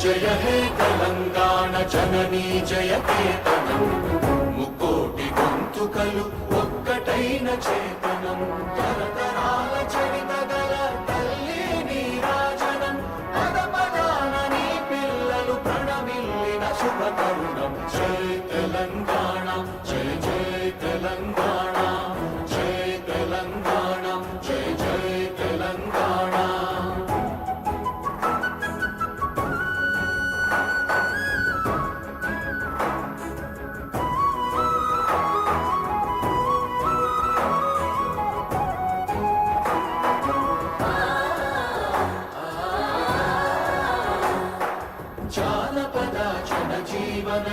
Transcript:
జయ హే తెలంగాణ జననీ జయ కేతనం ముక్కోటి గొంతుకలు ఒక్కటైన చేతనం తరతరాల చరిత గల తల్లి నీరాజనం పద పదాన నీ పిల్లలు ప్రణమిల్లిన శుభ తరుణం జై తెలంగాణ జై జై తెలంగాణ జై తెలంగాణ జై జై తెలంగాణ జానపద జన జీవన